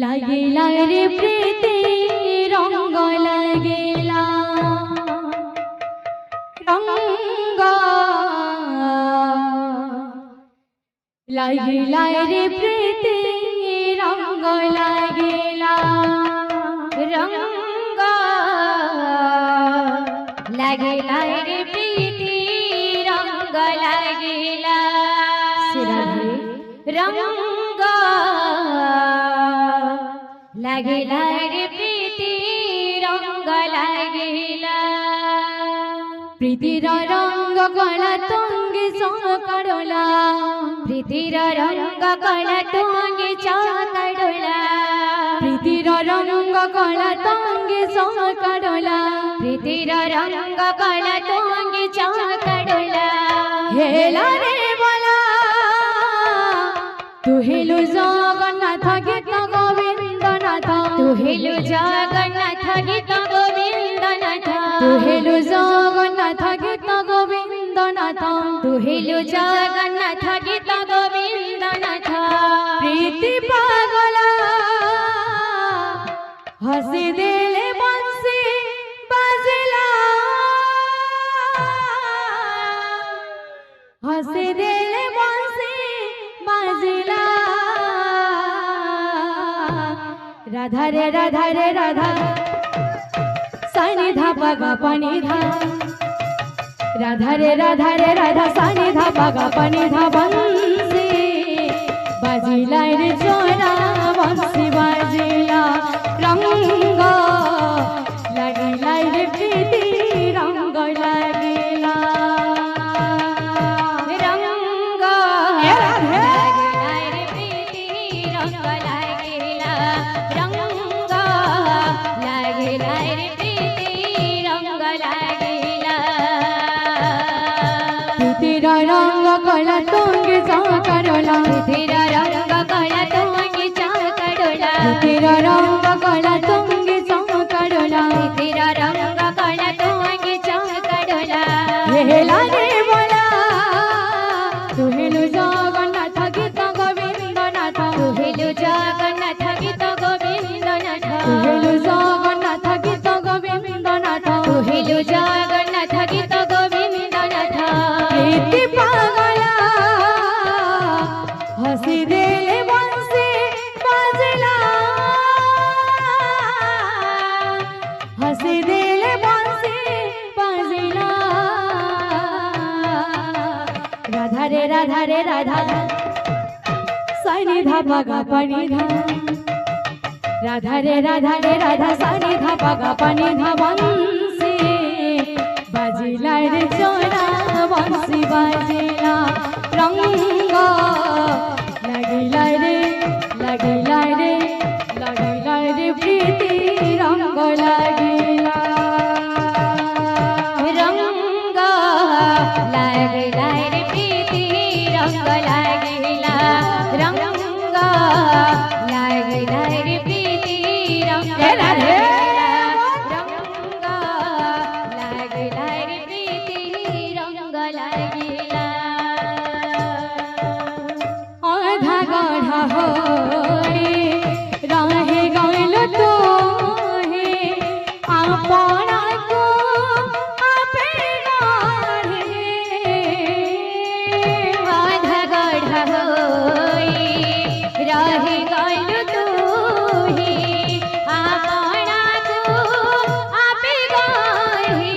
লাগিলা রে প্রীতি রঙ্গ লাগিলা রঙ্গ লাগিলা রে প্রীতি রঙ্গ লাগিলা রঙ্গ লাগিলা রে প্রীতি রঙ্গ লাগিলা রঙ্গ লাগিলা রে প্রীতি রঙ্গ লাগিলা প্রীতির রঙ্গ কলা তঙ্গি চকড়লা প্রীতির রঙ্গ কলা তঙ্গি চকড়লা প্রীতির রঙ্গ কলা তঙ্গি চকড়লা প্রীতির রঙ্গ কলা তঙ্গি চকড়লা হেলা রে বলা তু হেলু জগন্নাথ গীত গোবিন্দনাথ তু হেলু জগন্নাথ গীত গোবিন্দনাথ তু হেলু জগন্নাথ গীত গোবিন্দনাথ তু হেলু জগন্নাথ গীত গোবিন্দনাথ প্রীতি পাগলা হসি দিলে বংশী বাজিলা হসি দিলে বংশী বাজিলা রাধা রে রাধা রে রাধা সানি ধা পাগা পানি ধা রাধা রে রাধা সানি ধা পাগা পানি ধা বংশী বাজিলা রে জোড়া বংশী বাজিলা রঙ্গ লাগিলা রে প্রীতি রঙ্গ লাগিলা রঙ্গ লাগিলা রে প্রীতি রঙ্গ লাগিলা রঙ্গ লাগিলা রে প্রীতি রঙ্গ লাগিলা প্রীতির রঙ্গ কলা তঙ্গি চকড়লা প্রীতির রঙ্গ কলা তঙ্গি চকড়লা প্রীতির রঙ্গ কলা তঙ্গি চকড়লা প্রীতির রঙ্গ কলা তঙ্গি চকড়লা হেলা রে বলা তু হেলু জগন্নাথ গীত গোবিন্দনাথ তু হেলু জগন্নাথ গীত গোবিন্দনাথ তু হেলু জগন্নাথ গীত গোবিন্দনাথ তু হেলু জগন্নাথ গীত গোবিন্দনাথ প্রীতি পাগলা হসি দিলে বংশী বাজলা হসি দিলে বংশী বাজলা রাধা রে রাধা সানি ধা পাগা পানি ধা রাধা রে রাধা সানি ধা পাগা পানি ধা বংশী বাজিলা রে জোড়া বংশী বাজিলা রঙ্গ লাগিলা রে লাগিলা রে লাগিলা রে প্রীতি রঙ্গ লাগিলা রঙ্গ লাগিলা রে প্রীতি রঙ্গ লাগিলা রঙ্গ লাগিলা রে প্রীতি রঙ্গ লাগিলা রঙ্গ লাগিলা রে প্রীতি রঙ্গ লাগিলা আধা গড়া হয়ে রাহে গইল তো হে আপনাকো আপে গড়ে আধা গড়া হয়ে রাহে গইল তো হে আপনাকো আপে গড়ে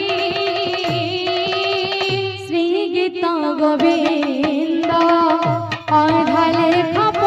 শ্রী গীত গোবিন্দ অধালে খপ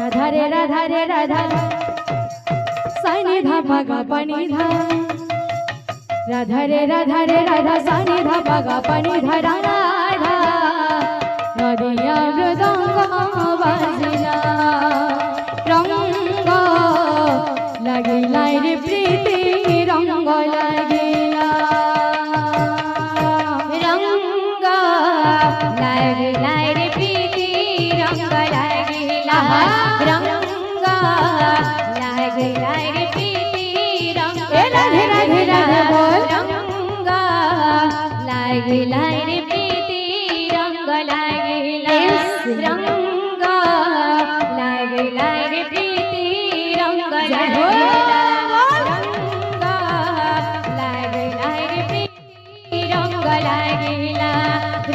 রাধা রে রাধা রে রাধা সানি ধা পা গা পা নি ধা রাধা রে রাধা রে রাধা সানি ধা পা গা পা নি ধা রাধা নদিয়া মৃদঙ্গ বাজিলা রঙ্গ লাগিলা রে প্রীতি রঙ্গ লাগিলা রঙ্গ লাগিলা রে প্রীতি রঙ্গ লাগিলা রঙ্গ লাগিলা রে প্রীতি রঙ্গ রাধে রাধে রাধে বল রঙ্গ লাগিলা রে প্রীতি রঙ্গ লাগিলা রঙ্গ লাগিলা রে প্রীতি রঙ্গ লাগিলা রঙ্গ লাগিলা রে প্রীতি রঙ্গ লাগিলা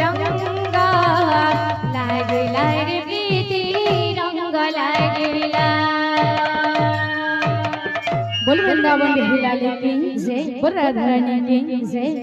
রঙ্গ লাগিলা রে প্রীতি রঙ্গ লাগিলা। बोल वृंदावन बिहारी लाल की जय, बोल राधा रानी की जय।